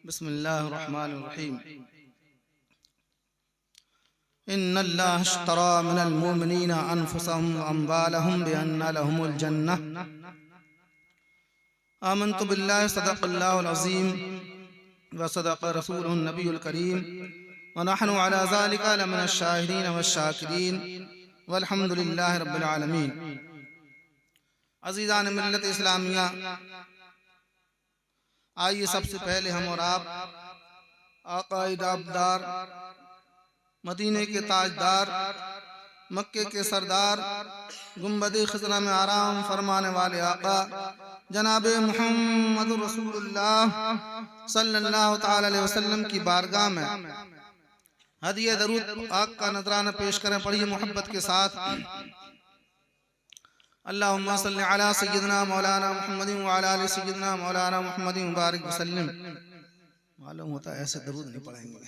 बिस्मिल्लाहिर्रहमानिर्रहीम। इन्नल्लाह अश्तरा मिनल मुमिनीना अनफुसहुम व अम्वालहुम बिअन्ना लहुमुल जन्नह। आमन्तु बिल्लाहि सदक़ल्लाहुल अज़ीम व सदक़ रसूलुहुन नबियुल करीम व नहनु अला ज़ालिका लमिनश शाहिदीन वश्शाकिरीन वल्हम्दुलिल्लाहि रब्बिल आलमीन। अज़ीज़ान मिल्लत इस्लामिया, आइए सबसे पहले हम और आप आक़ाए नामदार, मदीने के ताजदार, मक्के के सरदार, गुंबद-ए ख़ज़रा में आराम फरमाने वाले आका जनाब मुहम्मद रसूलुल्लाह सल्लल्लाहु ताला अलैहि वसल्लम की बारगाह में हदिया दरूद आक का नजराना पेश करें। पढ़िए मोहब्बत के साथ। अल्लाहुम्मा सल्लि अला सय्यिदिना मौलाना मुहम्मदिन व अला आलि सय्यिदिना मौलाना मुहम्मदिन मुबारक वसल्लम। मालूम होता है ऐसे दरूद नहीं पढ़ेंगे,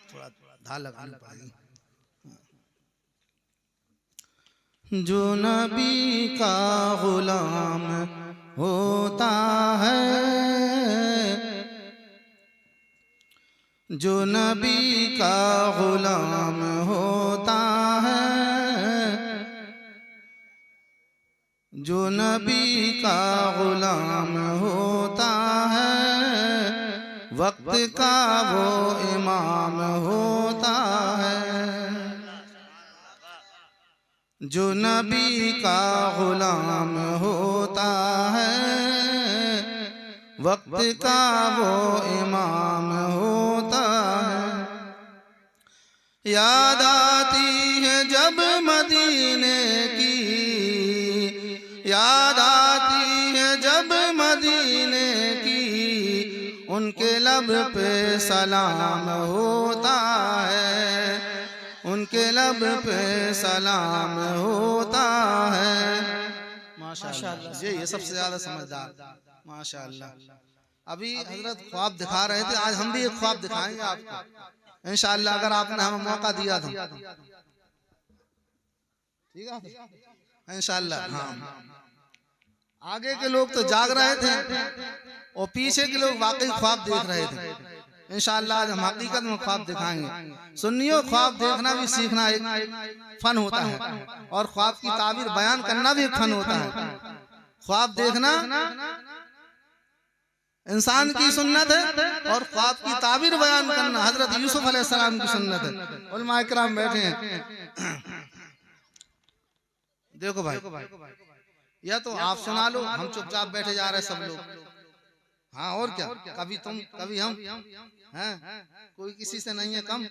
थोड़ा धाल लगानी पड़ेगी। जो नबी का गुलाम होता है, जो नबी का गुलाम होता है, जो नबी का गुलाम होता है, वक्त का वो इमाम होता है। जो नबी का गुलाम होता है, वक्त का वो इमाम होता है। याद आती है जब मदीने की, याद आती है जब मदीने की, उनके लब पे सलाम होता है, उनके लब पे सलाम होता है। माशाअल्लाह, ये सबसे ज्यादा समझदार। माशाअल्लाह। अभी हजरत ख्वाब दिखा रहे थे, आज हम भी एक ख्वाब दिखाएंगे आपको इंशाअल्लाह, अगर आपने हमें मौका दिया था। ठीक है इंशाअल्लाह। हाँ, आगे के लोग तो जाग रहे थे और पीछे के लोग वाकई ख्वाब देख रहे थे। इंशाअल्लाह आज हम हकीकत में ख्वाब दिखाएंगे। सुन्नियों, ख्वाब देखना भी सीखना एक फन होता है और ख्वाब की ताबीर बयान करना भी एक फन होता है। ख्वाब देखना इंसान की सुन्नत है और ख्वाब की ताबीर बयान करना हजरत यूसुफ अलैहिस्सलाम की सुन्नत है। उलमा इकराम बैठे हैं। देखो भाई, या तो आप सुना लो, हम चुपचाप बैठे जा रहे सब लोग। हाँ और क्या, कभी तुम कभी हम हैं, कोई किसी से नहीं है कम।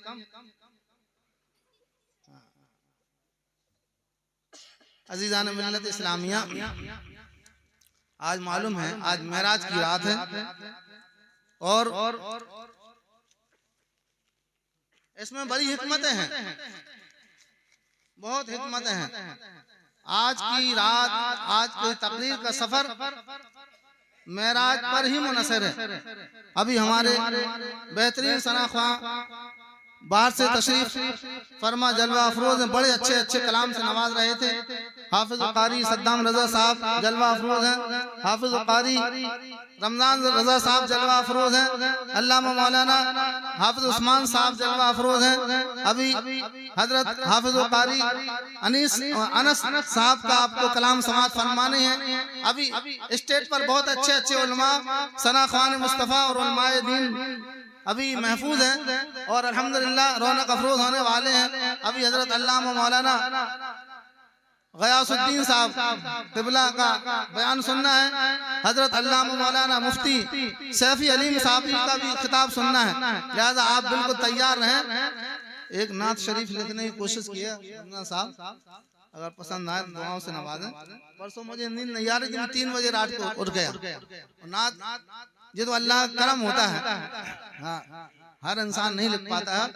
अजीज़ान मिल्लत इस्लामिया, आज मालूम है आज मेराज की रात है और इसमें बड़ी हिकमतें हैं, बहुत हिकमतें हैं। आज की रात, आज की तकरीर का सफर मेराज पर ही मुनसर है। अभी हमारे बेहतरीन सनाख्वां बाहर से तशरीफ फरमा जलवा अफरोज हैं, बड़े अच्छे अच्छे कलाम से नवाज रहे थे। हाफिज कारी सद्दाम रजा साहब जलवा अफरोज हैं, हाफिज कारी रमजान रजा साहब जलवा अफरोज हैं, अल्लामा मौलाना हाफिज उस्मान साहब जलवा अफरोज हैं। अभी हजरत हाफिज कारी अनस साहब का आपको कलाम समात फरमाने हैं। अभी स्टेज पर बहुत अच्छे अच्छे उलमा सनाख्वान मुस्तफ़ा और उलमाए दीन अभी महफूज हैं और अल्हम्दुलिल्लाह रौनक अफरोज होने वाले हैं। अभी हजरत अल्लामा मौलाना गयासुद्दीन साहब क़िबला का बयान सुनना है। हजरत अल्लामा मौलाना मुफ्ती सैफी अलीम साहब का भी खिताब सुनना है, लिहाजा आप बिल्कुल तैयार रहें। एक नात शरीफ लिखने की कोशिश किया साहब, अगर पसंद आए दुआओं से नवाजें। परसों मुझे नींद नहीं आ रही, 3 बजे रात को उठ गया। नात ये तो अल्लाह का करम होता है। हाँ, हर इंसान नहीं लिख पाता है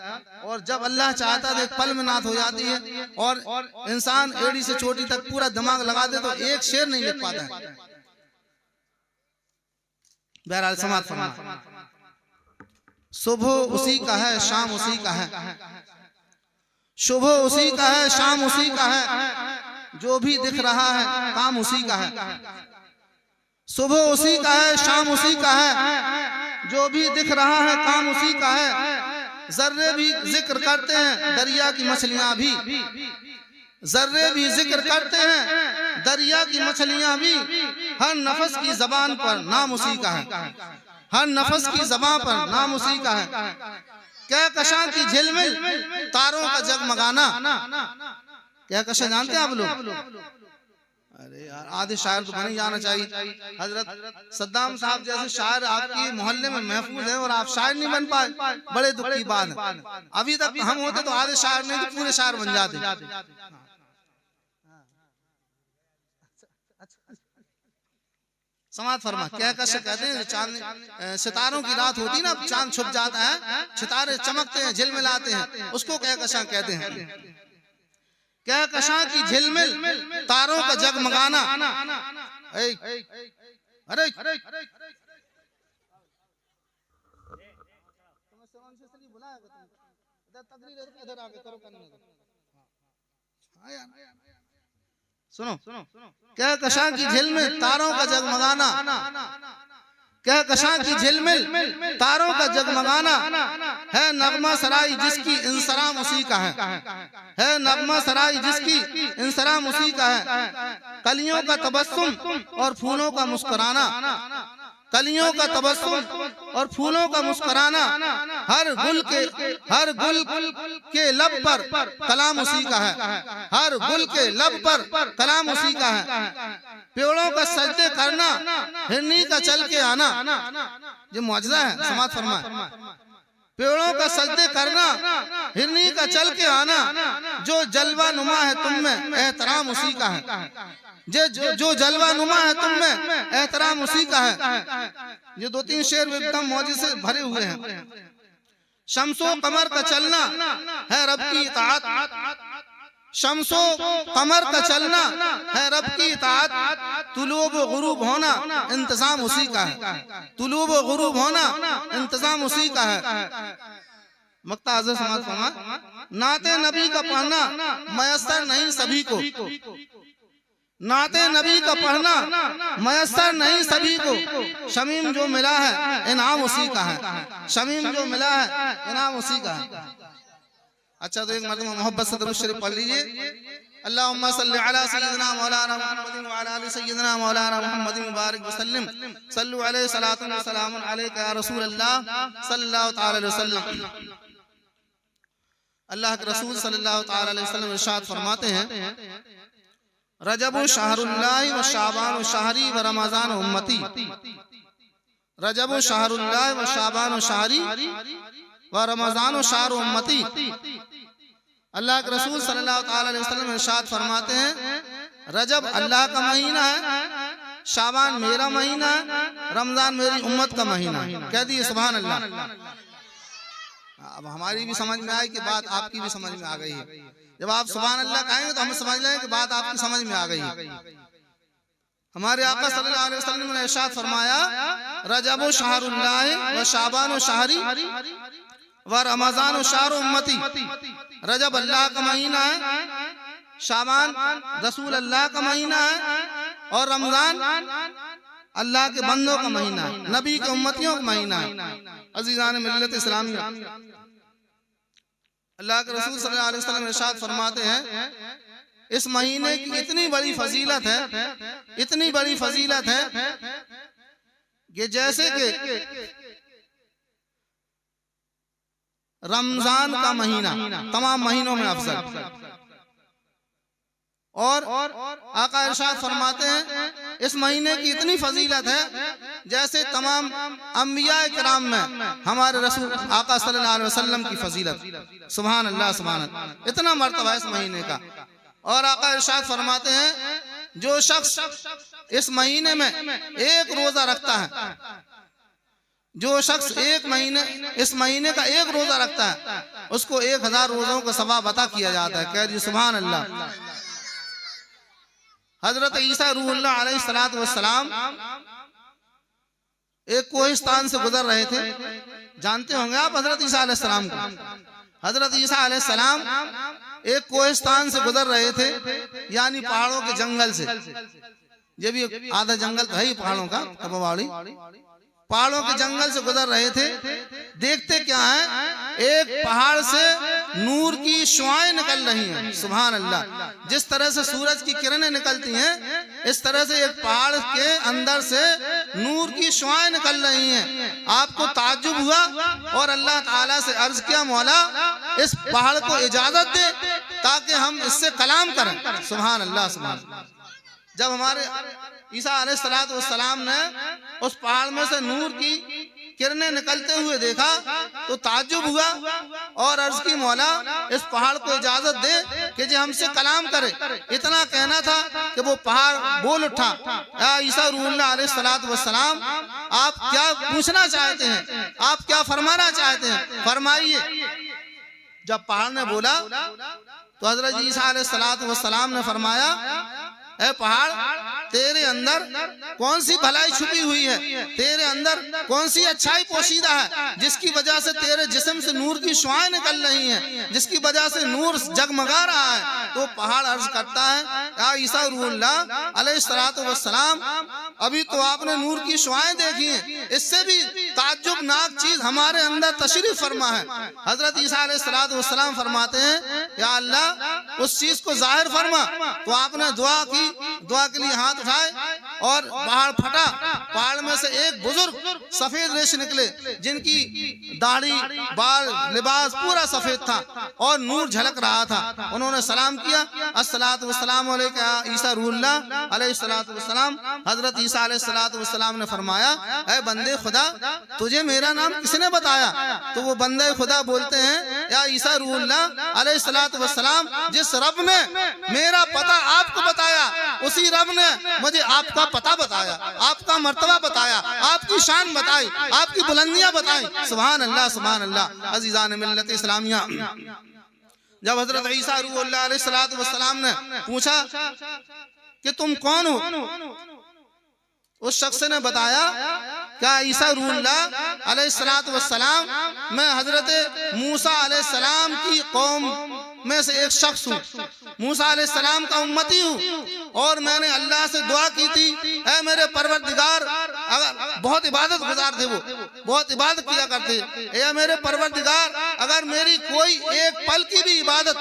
और जब अल्लाह चाहता है तो एक पल में नात हो जाती है और इंसान एड़ी से चोटी तक पूरा दिमाग लगा दे तो एक शेर नहीं लिख पाता है। बहरहाल समात फरमा, सुबह उसी का है, शाम उसी का है, सुबह उसी का है, शाम उसी का है, जो भी दिख रहा है काम उसी का है। सुबह उसी का है, शाम उसी का है, जो भी दिख रहा है काम उसी का है। जर्रे भी जिक्र करते हैं दरिया की मछलियां भी, जर्रे भी जिक्र करते हैं दरिया की मछलियां भी। हर नफस की जबान पर नाम उसी का है, हर नफस की जबान पर नाम उसी का है। क्या कशां की झिलमिल तारों का जगमगाना। क्या कशा जानते हैं आप लोग? अरे यार आधे शायर तो बने जाना चाहिए। हजरत सद्दाम साहब जैसे शायर आपके मोहल्ले में महफूज है और आप शायर नहीं बन पाए, बड़े दुख की बात है। अभी तक हम होते तो आधे शायर नहीं तो पूरे शायर बन जाते। समाज फरमा क्या कैसे कहते हैं, चांद सितारों की रात होती ना, चांद छुप जाता है, सितारे चमकते हैं झिलमिलाते हैं, उसको क्या कशा कहते हैं। क्या कशा की झिलमिल तारों का जगमगाना। अरे सुनो, क्या कशा की झिलमिल तारों का जगमगाना। क्या कशा की झिलमिल तारों का जगमगाना। है नगमा सराई जिसकी इंसराम उसी का है नगमा सराई जिसकी इंसराम उसी का है। कलियों का तबस्सुम और फूलों का मुस्कुराना, कलियों का तबस्सुम और फूलों का मुस्कुराना। हर गुल के लब पर कलाम उसी का है, हर गुल के लब पर कलाम उसी का है। पेड़ों का सजदे करना, हिरनी का चल के आना। ये मौजज़ा है, समाज फरमा। पेड़ों का सजदे करना, हिरनी का चल के आना। जो जलवा नुमा है तुम में एहतराम उसी का है, जो जलवा नुमा है तुम में एहतराम उसी का है। ये दो तीन शेर एकदम मौजे से भरे हुए हैं। शम्सो कमर का चलना है रब की इताअत, शम्सो कमर का चलना है रब की इताअत। तुलूब गुरूब होना इंतजाम उसी का है, तुलूब गुरूब होना इंतजाम उसी का है। मक्ता आज़म समाज फरमा नाते नबी का पढ़ना मयस्सर नहीं सभी को, नाते नबी का पढ़ना मयस्सर नहीं सभी को। शमीम जो मिला है इनाम उसी का है, शमीम जो मिला है इनाम उसी का है। अच्छा तो एक मरतबा मोहब्बत से दुरूद शरीफ पढ़ लीजिए। अल्लाहुम्मा सल्लि अला सय्यिदिना मौलाना मुहम्मदिन व अला आलि सय्यिदिना मौलाना मुहम्मदिन मुबारक वसल्लम। सल्लु अलैहि सलातुन व सलामुन अलैका या रसूल अल्लाह सल्लल्लाहु तआला अलैहि वसल्लम। अल्लाह के रसूल सल्लल्लाहु तआला अलैहि वसल्लम इरशाद फरमाते हैं रजबु शहरुल्लाह व शाबान व शहरी व रमजान उम्मती। रजबु शहरुल्लाह व शाबान व शहरी व रमजान व शहर उम्मती। अल्लाह के रसूल सल्लल्लाहु तआला अलैहि वसल्लम इरशाद फरमाते हैं रजब अल्लाह का महीना है, शाबान मेरा महीना है, रमजान मेरी उम्मत का महीना है। कह दिए सुभान अल्लाह। अब हमारी भी समझ में आई कि बात आपकी भी समझ में आ गई है। जब आप सुभान अल्लाह कहेंगे तो हम समझ लेंगे कि बात आपकी समझ में आ गई है। हमारे आका सल्लल्लाहु अलैहि वसल्लम ने इरशाद फरमाया रजब शहरुल्लाह व शाबान शहरी व रमजान शहर उम्मती। रजब अल्लाह का महीना है, शाबान रसूल अल्लाह का महीना है और रमजान अल्लाह के बंदों का महीना है, नबी के उम्मतियों का महीना है। अज़ीज़ान मिल्लत इस्लामिया अल्लाह के रसूल सल्लल्लाहु अलैहि वसल्लम इरशाद फरमाते हैं इस महीने की इतनी बड़ी फजीलत है, इतनी बड़ी फजीलत है कि जैसे कि रमजान का महीना तमाम महीनों में अफजल। और आका इरशाद फरमाते हैं इस महीने की इतनी फजीलत है जैसे तमाम अंबिया किराम में हमारे रसूल आका सल्लल्लाहु अलैहि वसल्लम की फजीलत। सुभान अल्लाह, सुभान अल्लाह, इतना मर्तबा इस महीने का। और आका इरशाद फरमाते हैं जो शख्स इस महीने में एक रोजा रखता है, जो शख्स इस महीने का एक रोजा रखता है उसको 1000 रोजों का सवाब अता किया जाता है। कह दी सुभान अल्लाह। हजरत ईसा रूहुल्लाह अलैहिस्सलातु वस्सलाम एक कोहिस्तान से गुजर रहे थे। जानते होंगे आप हजरत ईसा अलैहिस्सलाम को। हजरत ईसा अलैहिस्सलाम एक कोहिस्तान से गुजर रहे थे, यानी पहाड़ों के जंगल से। ये भी आधा जंगल तो है ही पहाड़ों का, तबवाड़ी पहाड़ों के जंगल से गुजर रहे थे। देखते क्या है, एक पहाड़ से नूर की शुआएं निकल रही हैं। सुभान अल्लाह। जिस तरह से सूरज की किरणें निकलती हैं, इस तरह से एक पहाड़ के अंदर से नूर की शुआएं निकल रही हैं। आपको ताज्जुब हुआ और अल्लाह ताला से अर्ज किया, मौला इस पहाड़ को इजाजत दे ताकि हम इससे कलाम करें। सुभान अल्लाह, सुभान अल्लाह। जब हमारे ईसा अलैहिस्सलाम ने उस पहाड़ में से नूर की किरणें निकलते हुए देखा तो ताज्जुब हुआ और अर्ज की, मौला इस पहाड़ को इजाजत दे कि जो हमसे कलाम करे। इतना कहना था कि वो पहाड़ बोल उठा, या ईसा रूहुल्लाह अलैहिस्सलाम, आप क्या पूछना चाहते हैं, आप क्या फरमाना चाहते हैं, फरमाइए। जब पहाड़ ने बोला तो हजरत ईसा अलैहिस्सलाम ने फरमाया, ए पहाड़, तेरे अंदर कौन सी भलाई छुपी हुई है, तेरे अंदर कौन सी अच्छाई पोशीदा है जिसकी वजह से तेरे जिस्म से नूर की शुआएं निकल रही हैं, जिसकी वजह से नूर जगमगा रहा है। तो पहाड़ अर्ज करता है, या ईसा रूहुल्लाह अलैहिस्सलाम, अभी तो आपने नूर की शुआएं देखी हैं, इससे भी ताज्जुबनाक चीज हमारे अंदर तशरीफ फरमा है। हजरत ईसा अलैहिस्सलाम फरमाते हैं, या अल्लाह उस चीज को जाहिर फरमा। तो आपने दुआ की, दुआ के लिए हाथ उठाए और पहाड़ फटा। पहाड़ में से एक बुजुर्ग सफेद रेश निकले, जिनकी दाढ़ी, बाल, लिबास पूरा सफेद था और नूर झलक रहा था। उन्होंने सलाम किया, अस्सलातु वस्सलामु अलैका ईसा रूहुल्लाह अलैहिस्सलातु वस्सलाम। हजरत ईसा अलैहिस्सलातु वस्सलाम ने फरमाया, ऐ बंदे खुदा, तुझे मेरा नाम किसने बताया? तो वो बंदे खुदा बोलते हैं, या ईसा रूहुल्लाह अलैहिस्सलातु वस्सलाम, जिस रब ने मेरा पता आपको बताया, उसी रब ने मुझे आपका पता बताया, आपका मर्तबा बताया, आपकी शान बताई, आपकी बुलंदियां बताई। सुभान अल्लाह, सुभान अल्लाह। अजीजान मिल्लत इस्लामिया, जब हजरत ईसा रूहुल्लाह अलैहिस्सलाम ने पूछा कि तुम कौन हो, उस शख्स ने बताया, क्या ईसा रूहुल्लाह अलैहिस्सलाम, मैं हजरत मूसा अलैहिस्सलाम की कौम में से एक शख्स हूँ, मूसा अलैहिस्सलाम का उम्मती हूँ। और मैंने अल्लाह से दुआ की थी, ऐ मेरे परवरदिगार, बहुत इबादत गुजार थे, वो बहुत इबादत किया करते, ऐ मेरे परवरदिगार, अगर मेरी कोई एक पल की भी इबादत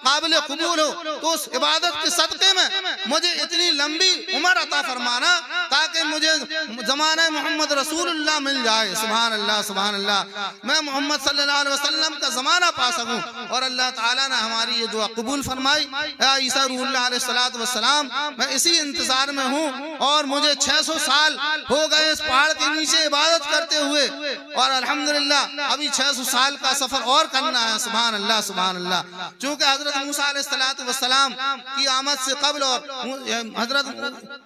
काबिल कबूल हो तो उस इबादत के सदक़े में मुझे इतनी लंबी उम्र अता फरमाना ताकि मुझे ज़माने मोहम्मद रसूलुल्लाह मिल जाए। सुभान अल्लाह, सुभान अल्लाह। मैं मोहम्मद सल्लल्लाहु अलैहि वसल्लम का ज़माना पा सकूं। और अल्लाह ताला ने हमारी ये दुआ कबूल फरमाई। या ईसा रूहुल्लाह अलैहिस्सलातु वस्सलाम, मैं इसी इंतजार में हूँ और मुझे 600 साल हो गए इस पहाड़ के नीचे इबादत करते हुए, और अल्हम्दुलिल्लाह अभी 600 साल का सफर और करना है। सुभान अल्लाह, सुभान अल्लाह। चूंकि हजरत मूसा अलैहिस्सलातु वस्सलाम की आमद से कबल और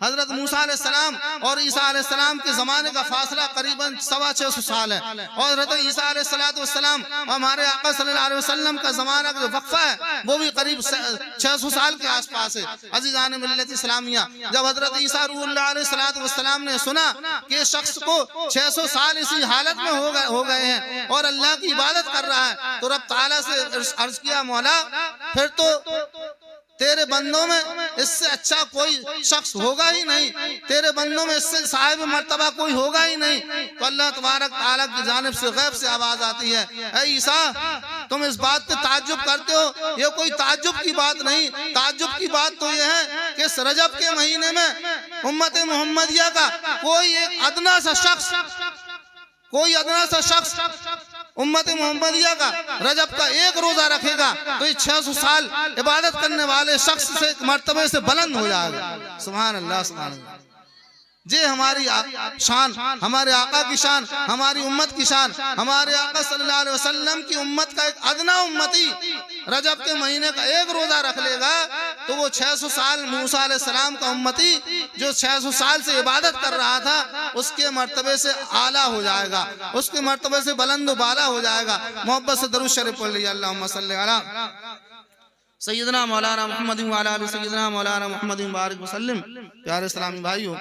हजरत मूसा अलैहिस्सलाम और ईसा अलैहिस्सलाम के जमाने का फासला करीबन 625 साल है, और हजरत ईसा अलैहिस्सलातु वस्सलाम हमारे आका सल्लल्लाहु अलैहि वसल्लम का जमाना का जो वक्फा है वो भी करीब 600 साल के आसपास है। अजीजान मिल्लत इस्लामिया, जब हजरत ईसा रूहुल्लाह अलैहिस्सलातु वस्सलाम ने सुना कि शख्स को 600 साल इसी हालत में हो गए हैं और अल्लाह की इबादत कर रहा है, तो रब ताला से अर्ज किया, मौला फिर तो तेरे बंदों में इससे अच्छा कोई शख्स होगा ही नहीं, तेरे बंदों में इससे साहिब मर्तबा कोई होगा ही नहीं। तो अल्लाह तबारक ताला की जानिब से गैब से आवाज आती है, ऐ ईसा तुम इस बात पे ताज्जुब करते हो, ये कोई ताज्जुब की बात नहीं। ताज्जुब की बात तो ये है कि इस रजब के महीने में उम्मत मोहम्मदिया का कोई एक अदना सा शख्स उम्मत मोहम्मदिया का रजब का एक रोजा रखेगा तो ये 600 साल इबादत करने वाले शख्स से मर्तबे से बुलंद हो जाएगा। सुभान अल्लाह, सुभान अल्लाह। जे हमारी शान, हमारे आका की शान, हमारी उम्मत की शान, हमारे आका सल्लल्लाहु अलैहि वसल्लम की उम्मत का एक अदना उम्मती रजब के महीने का एक रोजा रख लेगा तो वो 600 साल मूसा अलैहिस्सलाम का उम्मती जो 600 साल से इबादत कर रहा था उसके मर्तबे से आला हो जाएगा, उसके मर्तबे से बुलंद बाला हो जाएगा। मोहब्बत से दरूद शरीफ पढ़ लीजिए, अल्लाहुम्मा सल्ली अला सय्यदना मौलाना मुहम्मद व अला आलि सय्यदना मौलाना मुहम्मद बारिक वसल्लम। प्यारे इस्लामी भाइयों,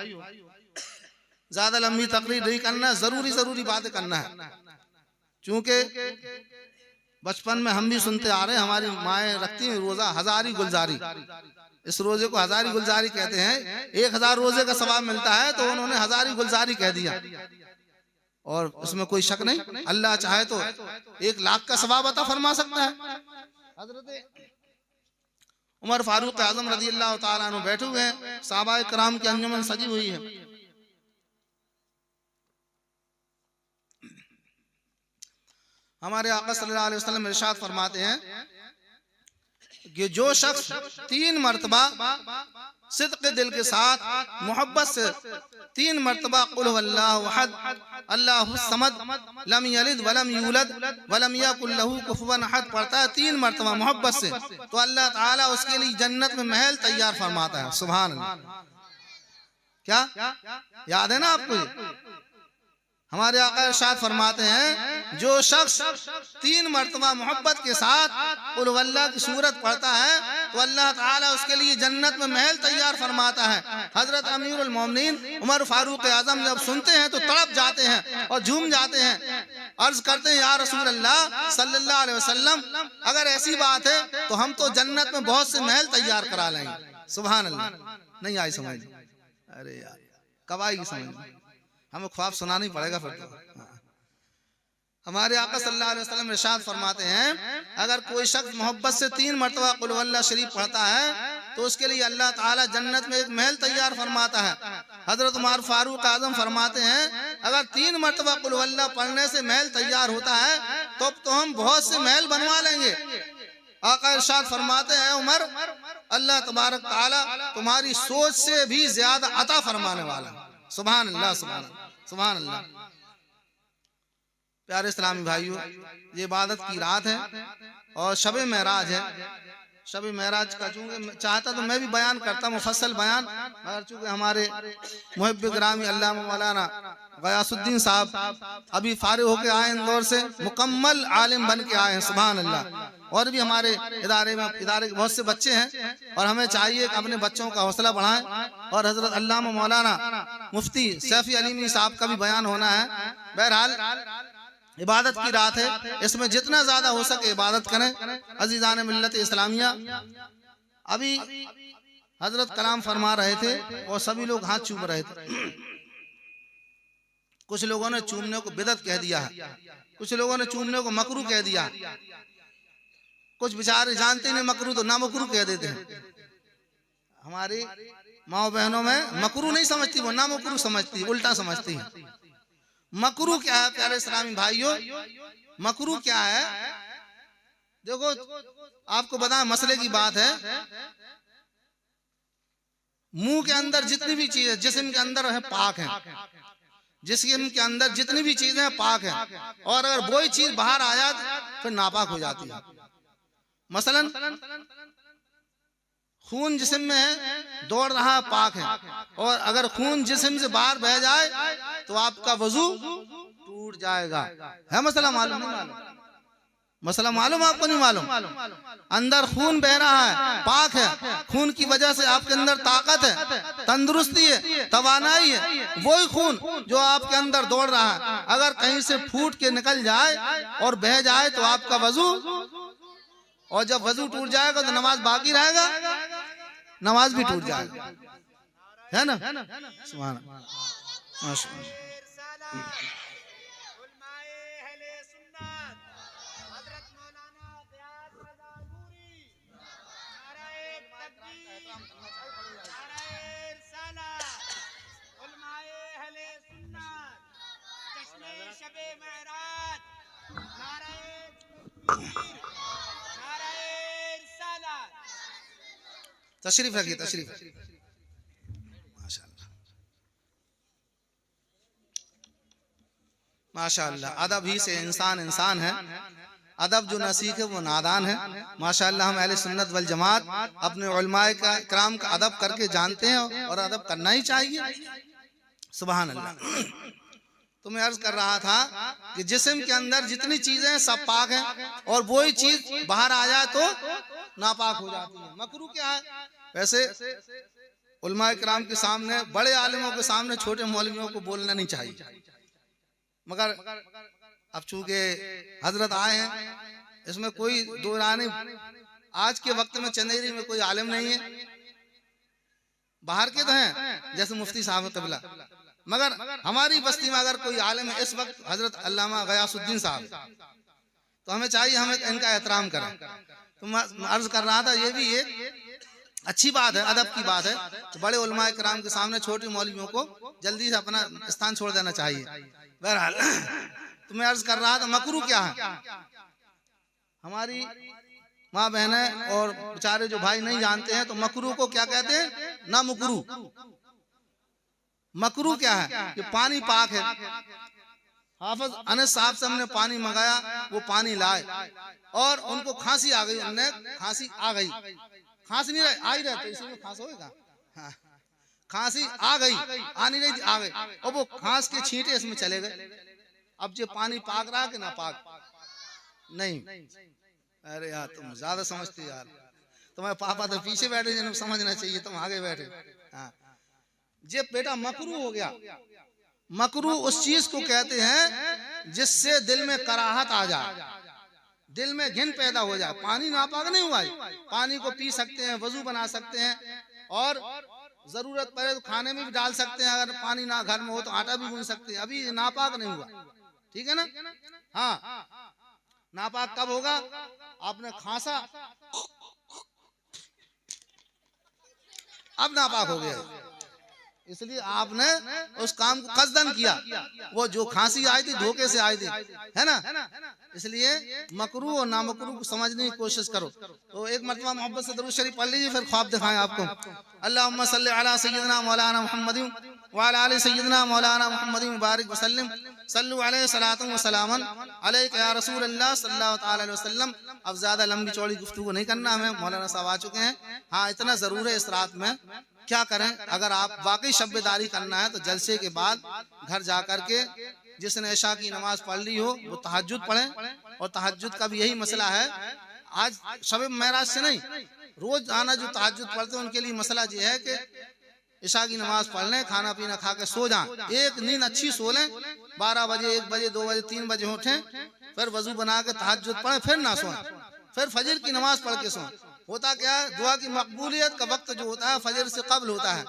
ज्यादा लंबी तकरीर नहीं करना है, जरूरी बातें करना है। क्योंकि बचपन में हम भी सुनते आ रहे हैं, हमारी माएँ रखती हैं रोजा हजारी गुलजारी, इस रोजे को हजारी गुलजारी कहते हैं। 1000 रोजे का सवाब मिलता है तो उन्होंने हजारी गुलजारी कह दिया। और उसमें कोई शक नहीं। अल्लाह चाहे तो 1 लाख का सवाब अता फरमा सकता है। हजरत उमर फारूक आजम रजी अल्लाह ताला अन्हु बैठे हुए हैं, सहाबाए कराम की अंजुमन सजी हुई है। हमारे आका सल्लल्लाहु अलैहि वसल्लम इरशाद फरमाते हैं कि जो शख्स 3 मर्तबा सिद्क़ दिल के साथ मोहब्बत से 3 मर्तबा कुल हुवल्लाहु अहद अल्लाहुस समद लम यलिद वलम यूलद वलम यकुल लहू कुफुवन अहद पढ़ता है 3 मर्तबा मोहब्बत से, तो अल्लाह ताला उसके लिए जन्नत में महल तैयार फरमाता है। सुभान अल्लाह। क्या याद है ना आपको? हमारे आका इरशाद फरमाते हैं जो शख्स 3 मर्तबा मोहब्बत के साथ कुल हुवल्लाह की सूरत पढ़ता है तो अल्लाह ताला उसके लिए जन्नत में महल तैयार फरमाता है। हजरत अमीरुल मोमिनीन उमर फारूक आजम जब सुनते हैं तो तड़प जाते हैं और झूम जाते हैं, अर्ज करते हैं या रसूल अल्लाह सल्लल्लाहु अलैहि वसल्लम, अगर ऐसी बात है तो हम तो जन्नत में बहुत से महल तैयार करा लेंगे। सुभान अल्लाह। नहीं आई समझ? अरे यार कब आएगी समझ? हमें ख्वाब सुनाना ही पड़ेगा फिर तो। हमारे आका सल्लल्लाहु अलैहि वसल्लम इरशाद फरमाते हैं अगर कोई शख्स मोहब्बत से 3 मर्तबा कुल हुवल्लाह शरीफ पढ़ता है तो उसके लिए अल्लाह ताला जन्नत में एक महल तैयार फरमाता है। हजरत उमर फारूक आजम फरमाते हैं अगर 3 मर्तबा कुल हुवल्लाह पढ़ने से महल तैयार होता है तो हम बहुत से महल बनवा लेंगे। आका इरशाद फरमाते हैं उमर, अल्लाह तबारक ताला तुम्हारी सोच से भी ज्यादा अता फरमाने वाला। सुभान अल्लाह, सुभान अल्लाह, सुभान अल्लाह। प्यारे इस्लामी भाइयों, ये इबादत की रात है और शब महराज है। शब महराज का चूंकि चाहता तो मैं भी बयान करता मुफस्सल बयान, मगर चूंकि हमारे मुहिब गिरामी अल्लामा मौलाना गयासुद्दीन साहब अभी फारिग होके आए इंदौर से, मुकम्मल आलिम बन के आए हैं। सुभान अल्लाह। और भी हमारे इदारे के बहुत से बच्चे हैं और हमें चाहिए कि अपने बच्चों का हौसला बढ़ाएं। और हजरत अल्लामा मौलाना मुफ्ती सैफी अलीमी साहब का भी बयान होना है। बहरहाल इबादत की रात है, इसमें जितना ज्यादा हो सके इबादत करें। अजीजान मिल्लत इस्लामिया, अभी हजरत कलाम फरमा रहे थे और सभी लोग हाथ चूम रहे थे। कुछ लोगों ने चूमने को बिदअत कह दिया है, कुछ लोगों ने चूमने को मकरू कह दिया, कुछ बेचारे जानते नहीं मकरू तो ना मकरू कह देते हैं। हमारी माँ बहनों में मकरू नहीं समझती, वो ना मकरू समझती, उल्टा समझती है। मकरू क्या है प्यारे इस्लामी भाइयों? मकरू क्या है? देखो आपको बताएं, मसले की बात है, मुंह के अंदर जितनी भी चीजें जिस्म के अंदर है पाक है, जिस्म के अंदर जितनी भी चीजें पाक है, और अगर वही चीज बाहर आ जाए फिर नापाक हो जाती है। मसलन खून जिस्म में है, दौड़ रहा पाक है, और अगर खून जिस्म से बाहर बह जाए तो आपका वजू टूट जाएगा। है मसला मालूम? मसला मालूम आपको? नहीं मालूम? अंदर खून बह रहा है, पाक है, खून की वजह से आपके अंदर ताकत है, तंदुरुस्ती है, तवानाई है। वही खून जो आपके अंदर दौड़ रहा है अगर कहीं से फूट के निकल जाए और बह जाए तो आपका वजू, और जब वजू टूट जाएगा तो नमाज बाकी रहेगा, नमाज भी टूट जाएगा। है ना? सुभान अल्लाह। तशरीफ रखिए, तशरीफ। माशाअल्लाह, माशाअल्लाह। अदब ही से इंसान इंसान है, अदब जो न सीखे वो नादान है। माशाअल्लाह हम अहले सुन्नत वल जमात अपने उलमाए का इकराम का अदब करके जानते हैं और अदब करना ही चाहिए। सुभान अल्लाह। तो मैं अर्ज कर रहा था कि जिस्म के अंदर जितनी चीजें सब पाक हैं और वही चीज बाहर आ जाए तो नापाक हो जाती है। मकरू क्या है? वैसे उलमाए किराम के सामने, बड़े आलिमों के सामने छोटे मौलवियों को बोलना नहीं चाहिए, मगर अब चूंकि हजरत आए हैं इसमें कोई दो राय नहीं। आज के वक्त में चंदेरी में कोई आलिम नहीं है, बाहर के तो हैं जैसे मुफ्ती साहब तबला, मगर हमारी बस्ती में अगर कोई आलिम है इस वक्त हजरत अल्लामा गयासुद्दीन साहब, तो हमें चाहिए हम इनका एहतराम करें। तो मैं अर्ज कर रहा था, ये भी एक अच्छी बात है, अदब की बात है। तो बड़े उलमाए किराम के सामने छोटे मौलवियों को जल्दी से अपना स्थान छोड़ देना चाहिए। बहरहाल तो मैं अर्ज कर रहा था, मकरू क्या है? हमारी माँ बहने और बेचारे जो भाई नहीं जानते हैं, तो मकरू को क्या कहते हैं? ना मुकरू। मकरू क्या है? कि पानी पाक है। हाफिज अनस साहब से हमने पानी मंगाया, वो पानी लाए और उनको खांसी आ गई, उन्हें खांसी आ गई, खांसी नहीं आ ही रहती, इसी में खांस होगा। हाँ, खांसी आ गई, आ नहीं रही थी, आ गई, और वो खांस के छींटे इसमें चले गए। अब जो पानी पाक रहा कि ना पाक? नहीं। अरे यार तुम ज्यादा समझते यार, तुम्हारे पापा तो पीछे बैठे, जिन्हें समझना चाहिए, तुम आगे बैठे। हाँ, जे बेटा मकरू हो गया। मकरू उस चीज को कहते हैं जिससे दिल में कराहत आ जाए, दिल में घिन पैदा हो जाए। पानी नापाक नहीं हुआ, पानी को पी सकते हैं, वजू बना सकते हैं, और जरूरत पड़े तो खाने में भी डाल सकते हैं। अगर पानी ना घर में हो तो आटा भी गूंथ सकते हैं। अभी नापाक नहीं हुआ, ठीक है ना? हाँ, नापाक कब होगा? आपने खांसा, अब नापाक हो गया, इसलिए आपने उस काम को कसदन किया। वो जो खांसी आई थी धोखे से आई थी, है ना? इसलिए मकरू और नामकरू को समझने की कोशिश करो। तो एक मरतबा मोहब्बत से दरूद शरीफ पढ़ लीजिए, फिर ख्वाब दिखाएं आपको। अल्लाहुम्मा सल्ली अला सय्यिदना मौलाना मुहम्मदिन व अला आलि सय्यिदना मौलाना मुहम्मदिन मुबारक वसल्लम सल्लु अलैहि सलातन व सलामन अलैका या रसूल अल्लाह सल्लल्लाहु तआला अलैहि वसल्लम। अब ज्यादा लंबी चौड़ी गुफ्तगू नहीं करना हमें, मौलाना साहब आ चुके हैं। हाँ, इतना जरूर है इस रात में, क्या करें, अगर आप वाकई शब्बेदारी करना है तो जलसे के बाद घर जाकर के जिसने इशा की नमाज पढ़ ली हो वो तहज्जुद पढ़ें। और तहज्जुद का भी यही मसला है, आज शब महराज से नहीं, रोज आना जो तहज्जुद पढ़ते हैं उनके लिए मसला ये है कि इशा की नमाज पढ़ लें, खाना पीना खा के सो जाएं, एक नींद अच्छी सो लें, 12 बजे 1 बजे 2 बजे 3 बजे उठें, फिर वजू बना के तहज्जुद पढ़ें, फिर ना सोएं, फिर फजर की नमाज पढ़ के सोएं। होता क्या है, दुआ की मकबूलियत का वक्त जो होता है फजर से कब्ल होता है,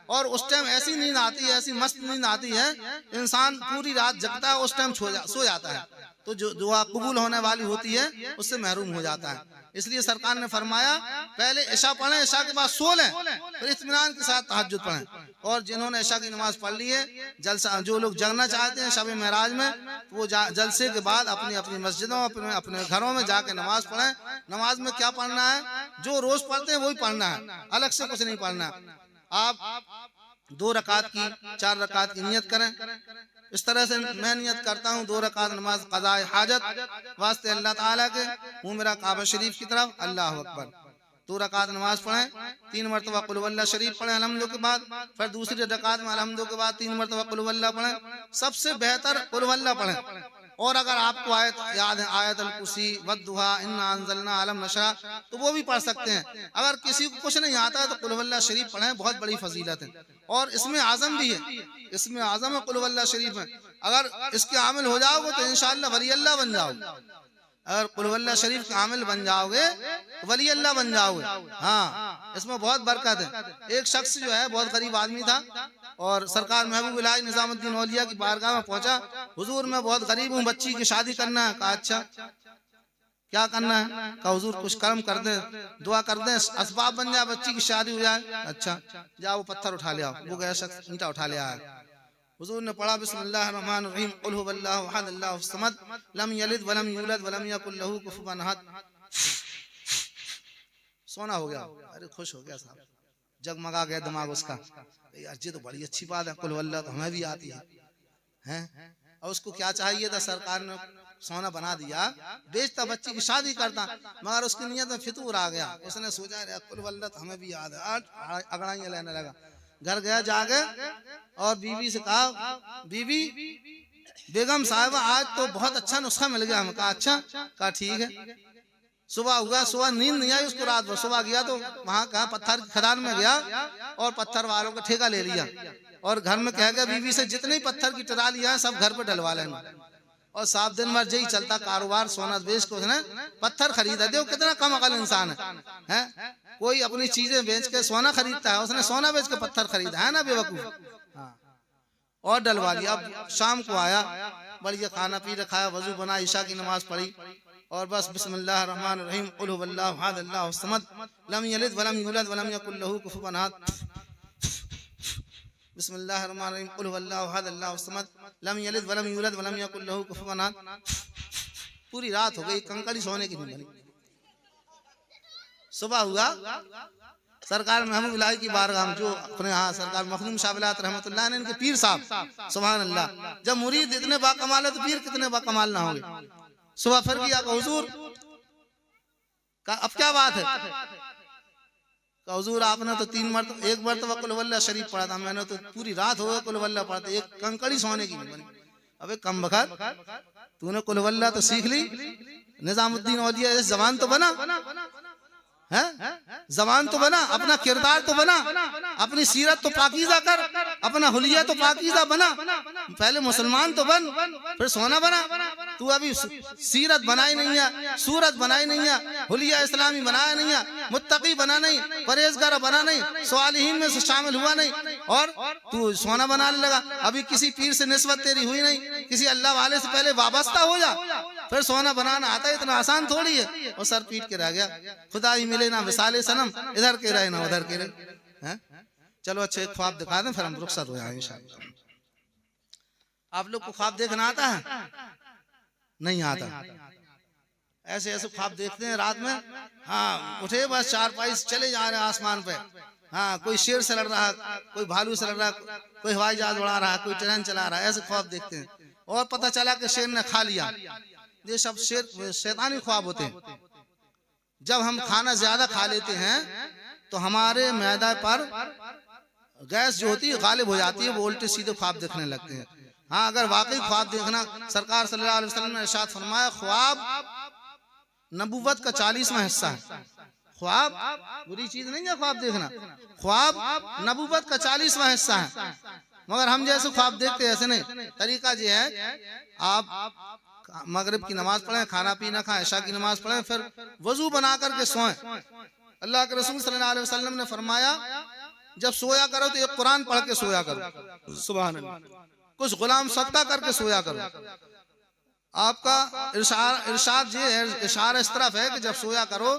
और उस टाइम ऐसी नींद आती है, ऐसी मस्त नींद आती है, इंसान पूरी रात जगता है, उस टाइम सो जाता है, तो जो दुआ कबूल होने वाली होती है उससे महरूम हो जाता है। इसलिए सरकार ने फरमाया पहले इशा पढ़ें, इशा के बाद सो लें, फिर इत्मीनान के साथ तहज्जुद पढ़ें। और जिन्होंने इशा की नमाज पढ़ ली है, जलसा जो लोग जगना चाहते हैं शब महराज में, तो वो जलसे के बाद अपनी अपनी मस्जिदों अपने घरों में जाके नमाज पढ़ें। नमाज में क्या पढ़ना है? जो रोज पढ़ते हैं वही पढ़ना है, अलग से कुछ नहीं पढ़ना। आप 2 रकात की 4 रकात की नियत करें। इस तरह से मैं नियत करता हूँ 2 रकात नमाज क़ज़ाए हाजत वास्ते अल्लाह ताला के, मुँह मेरा काबा शरीफ की तरफ, अल्लाह अकबर। 2 रकात नमाज पढ़ें, 3 मरतबा कुल हुवल्लाह शरीफ पढ़ें अलहम्दु के बाद, फिर दूसरी रकात में अलहम्दु के बाद 3 मरतबा कुल हुवल्लाह पढ़ें। सबसे बेहतर कुल हुवल्लाह पढ़ें। और अगर आपको आयत याद है, आयतुल कुर्सी वद्दुहा इन्ना अंज़लना अलम नशरा, तो वो भी पढ़ सकते हैं। अगर किसी को कुछ नहीं आता है तो कुल हुवल्लाह शरीफ पढ़ें, बहुत बड़ी फजीलत है। और इसमें आज़म भी है, इसमें आज़म है कुल हुवल्लाह शरीफ में। अगर इसके आमिल हो जाओगे तो इंशाअल्लाह वली अल्लाह बन जाओगे। अगर कुल हुवल्लाह शरीफ के आमिल बन जाओगे तो वली अल्लाह बन जाओगे। हाँ, इसमें बहुत बरकत है। एक शख्स जो है बहुत गरीब आदमी था, और सरकार महबूब इलाही निजामुद्दीन औलिया की बारगाह में पहुंचा, हुजूर मैं बहुत गरीब हूँ, बच्ची की शादी करना है। कहा अच्छा क्या करना है? कहा हुजूर कुछ कर्म कर दे, दुआ कर दे, असबाब बन जाए, बच्ची की शादी हो जाए। अच्छा जाओ पत्थर उठा ले आओ। वो गया शख्स ईंटा उठा ले आया। हुजूर ने पढ़ा बिस्मिल्लाहिर्रहमानिर्रहीम कुल हुवल्लाहु अहद अल्लाहु समद लम यलिद वलम यूलद वलम यकुल लहू कुफुवन अहद। सोना हो गया। अरे खुश हो गया साहब, जगमगा गया दिमाग उसका, यार ये तो बड़ी अच्छी बात है, कुल हुवल्लाह तो हमें भी आती है, हैं? और उसको क्या चाहिए था, सरकार ने सोना बना दिया, बेचता बच्ची की शादी करता, मगर उसकी नियत में फितूर आ गया। उसने सोचा कुल हुवल्लाह तो हमें भी याद है, अगड़ाइयां लेने लगा। घर गया जाके और बीवी से कहा, बीवी बेगम साहिबा आज तो बहुत अच्छा नुस्खा मिल गया हमें। कहा अच्छा? कहा ठीक है। सुबह हुआ, सुबह नींद नहीं आई उसको रात भर। सुबह गया तो वहां कहा पत्थर की खदान में गया और पत्थर वालों का ठेका ले लिया, और घर में कह गया बीवी से जितने पत्थर की टरा लिया है सब घर पे डलवा लेना। और साफ दिन भर यही चलता कारोबार, सोना बेच के उसने पत्थर खरीदा। देखो कितना कम अकल इंसान है। कोई अपनी चीजें बेच के सोना खरीदता है, उसने सोना बेच के पत्थर खरीदा है ना, बेवकूफ। हाँ। और डलवा लिया। अब शाम को आया, बढ़िया खाना पीना खाया, वजू बना, ईशा की नमाज पढ़ी और बस बिस्मिल्लाहिर रहमानिर रहीम कुल हुवल्लाहु अहद अल्लाहु समद लम यलिद वलम यूलद वलम यकुल लहू कुफुवन अहद, बिस्मिल्लाहिर रहमानिर रहीम कुल हुवल्लाहु अहद अल्लाहु समद लम यलिद वलम यूलद वलम यकुल लहू कुफुवन अहद। पूरी रात हो गई, कंकड़ी सोने की नहीं बनी। सुबह हुआ, सरकार महमूद इलाही की बारगाह में जो अपने यहाँ सरकार मखदूम शाह बिलात रहमतुल्लाह ने, इनके पीर साहब सुभान अल्लाह, जब मुरीद इतने बाकमाल है तो पीर कितने बाकमाल ना होंगे। सुबह फिर किया हुजूर का अब क्या बात है, हुजूर आपने तो 3 मरतबा, 1 मरतबा कुल वल्लाह शरीफ पढ़ा था, मैंने तो पूरी रात हो गई कुल वल्लाह पढ़ते, एक कंकड़ी सोने की नहीं बनी। अबे कम बखत, तूने कुल वल्लाह तो सीख ली, निजामुद्दीन औलिया जबान तो बना है, जबान तो बना, अपना किरदार तो बना, अपनी सीरत तो पाकीज़ा कर, अपना हुलिया तो पाकीज़ा बना, पहले मुसलमान तो बन फिर सोना बना। तू अभी सीरत बनाई नहीं है, सूरत बनाई नहीं है, हुलिया इस्लामी बनाया नहीं है, मुत्तकी बना नहीं, परहेजगार बना नहीं, स्वालिहीन में से शामिल हुआ नहीं, और तू सोना बनाने लगा। अभी किसी पीर से निस्बत तेरी हुई नहीं, किसी अल्लाह वाले से पहले वाबस्ता हो जा, फिर सोना बनाना आता है, इतना आसान थोड़ी है। और सर पीट के रह गया, खुदा ही मिले ना विसाले सनम, इधर के रहे ना उधर के रहे। चलो अच्छा एक ख्वाब दिखा दें, फिर हम रुखसत हो जाएंगे इंशाअल्लाह। आप लोग को ख्वाब देखना आता है? नहीं आता? ऐसे ऐसे ख्वाब देखते हैं रात में, हाँ उठे बस 4 पाई चले जा रहे हैं आसमान पे, हाँ कोई शेर से लड़ रहा है, कोई भालू से लड़ रहा है, कोई हवाई जहाज उड़ा रहा है, कोई ट्रेन चला रहा है, ऐसे ख्वाब देखते हैं। और पता चला कि शेर ने खा लिया। ये सब शैतानी ख्वाब होते हैं। जब हम खाना ज्यादा खा लेते हैं तो हमारे मैदा पर गैस जो होती है गालिब हो जाती है, वो उल्टे सीधे ख्वाब देखने लगते हैं। हाँ अगर वाकई ख्वाब देखना, सरकार सल्लल्लाहु अलैहि वसल्लम ने इरशाद फरमाया, ख्वाब नबूवत का 40वां हिस्सा है। ख्वाब बुरी चीज नहीं है, ख्वाब देखना, ख्वाब नबूवत का 40वां हिस्सा है। मगर हम जैसे ख्वाब देखते ऐसे नहीं। तरीका ये है, आप मगरिब की नमाज पढ़ें, खाना पीना खाएं, इशा की नमाज पढ़ें, फिर वजू बना करके सोएं। अल्लाह के रसूल सल्लल्लाहु अलैहि वसल्लम ने फरमाया, जब सोया करो तो एक कुरान पढ़ के सोया करो, सुभान अल्लाह, कुछ गुलाम सदका करके सोया करो। आपका इरशाद ये है, इशारा इस तरफ है कि जब सोया करो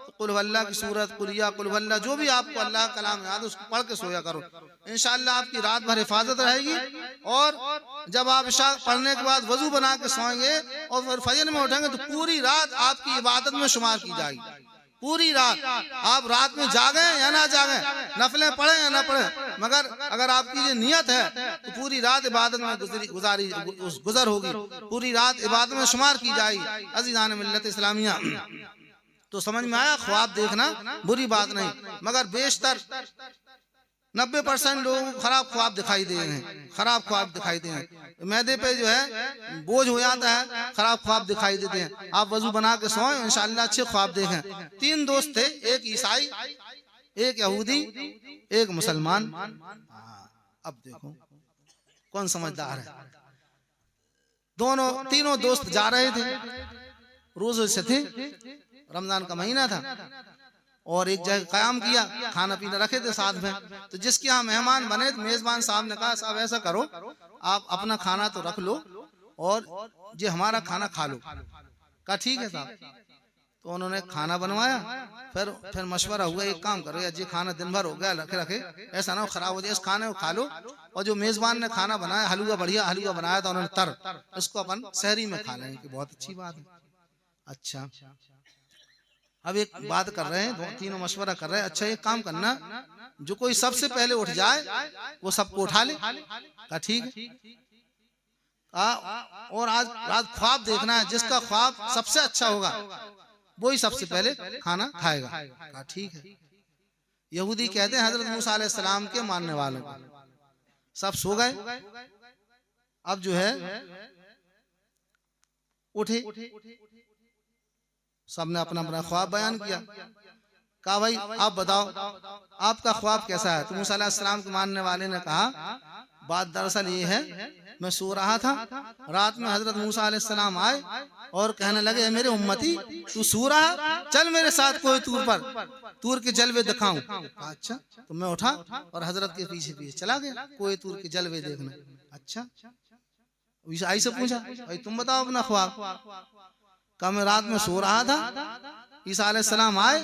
तो कुल वल्लाह की सूरत, कुलिया, कुल वल्लाह, जो भी आपको अल्लाह का कलाम याद है उसको पढ़ के सोया करो। इंशाअल्लाह आपकी रात भर हिफाजत रहेगी। और जब आप इशा पढ़ने के बाद वजू बना के सोएंगे और फिर फजर में उठेंगे तो पूरी रात आपकी इबादत में शुमार की जाएगी। पूरी रात आप रात में जागे या ना जागे, नफलें पढ़े या ना पढ़े, मगर अगर आपकी ये नियत है तो पूरी रात इबादत में गुजर होगी, पूरी रात इबादत में शुमार की जाएगी। अज़ीज़ान मिल्लत इस्लामिया, तो समझ में आया, ख्वाब देखना बुरी बात नहीं, मगर बेशतर 90% लोगों को खराब ख्वाब दिखाई दे रहे हैं, खराब ख्वाब दिखाई दे रहे हैं। मैदे पे जो है बोझ हो जाता है, खराब ख्वाब दिखाई देते हैं। आप वजू बना के सोएं, इंशाअल्लाह अच्छे ख्वाब देखें। 3 दोस्त थे, एक ईसाई, एक यहूदी, एक मुसलमान। अब देखो कौन समझदार है। तीनों दोस्त जा रहे थे, रोजे से थे, रमजान का महीना था, और एक जगह कयाम किया, खाना पीना रखे थे साथ में। तो जिसके यहाँ मेहमान बने, मेजबान साहब ने कहा, साहब ऐसा करो, आप अपना खाना तो रख लो और ये हमारा खाना खा लो। कहा ठीक है साहब। तो उन्होंने खाना बनवाया, फिर मशवरा हुआ, एक काम करो यार, ये खाना दिन भर हो गया रखे ऐसा ना हो खराब हो जाए, इस खाने को खा लो। और जो मेजबान ने खाना बनाया, हलवा, बढ़िया हलवा बनाया था उन्होंने, तर इसको अपन शहरी में खा लेंगे, बहुत अच्छी बात है। अच्छा अब एक बात कर रहे हैं, तीनों मशवरा कर रहे हैं, अच्छा एक काम करना, जो कोई सबसे पहले उठ जाए वो सबको उठा ले। कहा ठीक है। और आज रात ख्वाब देखना है, जिसका ख्वाब सबसे अच्छा होगा वही सबसे पहले खाना खाएगा। कहा ठीक है। यहूदी कहते हैं हजरत मूसा अलैहिस्सलाम के मानने वालों को, सब सो गए। अब जो है उठे, सबने अपना अपना ख्वाब बयान किया। कहा भाई आप बताओ आपका ख्वाब कैसा है। तो मूसा अलैहिस्सलाम के मानने वाले ने कहा बात दरअसल ये है, मैं सो रहा था, रात में हजरत मूसा अलैहिस्सलाम आए और कहने लगे, मेरे उम्मती तू सो रहा, चल मेरे साथ कोई तूर पर, तूर के जलवे दिखाऊं। अच्छा, तो मैं उठा और हजरत के पीछे पीछे चला गया कोई तूर के जलवे देखने। अच्छा, ईसा से पूछा, भाई तुम बताओ अपना ख्वाब। कहा मैं रात में सो रहा था, ईसा अलैहिस्सलाम आए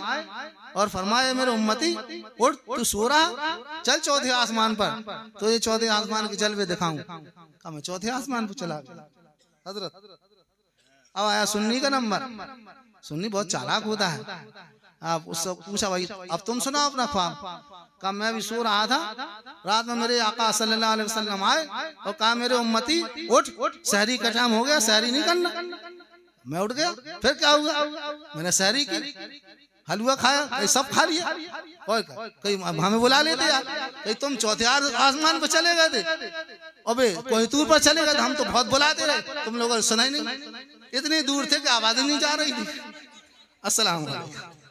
और फरमाए, मेरे उम्मती उठ, तू सो रहा, चल चौथे आसमान पर, तो ये चौथे आसमान के जलवे दिखाऊं। कहा मैं चौथे आसमान पर चला गया। हजरत अब आया सुन्नी का नंबर। सुन्नी बहुत चालाक होता है। आप उससे पूछा, भाई अब तुम सुनाओ अपना ख्वाब। कहा मैं भी सो रहा था, रात में मेरे आका सल्लल्लाहु अलैहि वसल्लम आए और कहा, मेरे उम्मती उठ, सहरी का टाइम हो गया, सहरी नहीं करना। मैं उठ गया। फिर क्या हुआ? मैंने सहरी की, हलवा खाया, सब खा लिया। और कहीं हमें बुला लेते यार, कहीं तुम चौथे आसमान पर चले गए थे, अबे कोई तूर पर चले गए, हम तो बहुत बुलाते रहे, तुम लोगों ने सुना ही नहीं। इतनी दूर थे कि आवाज नहीं जा रही थी। अस्सलाम वालेकुम।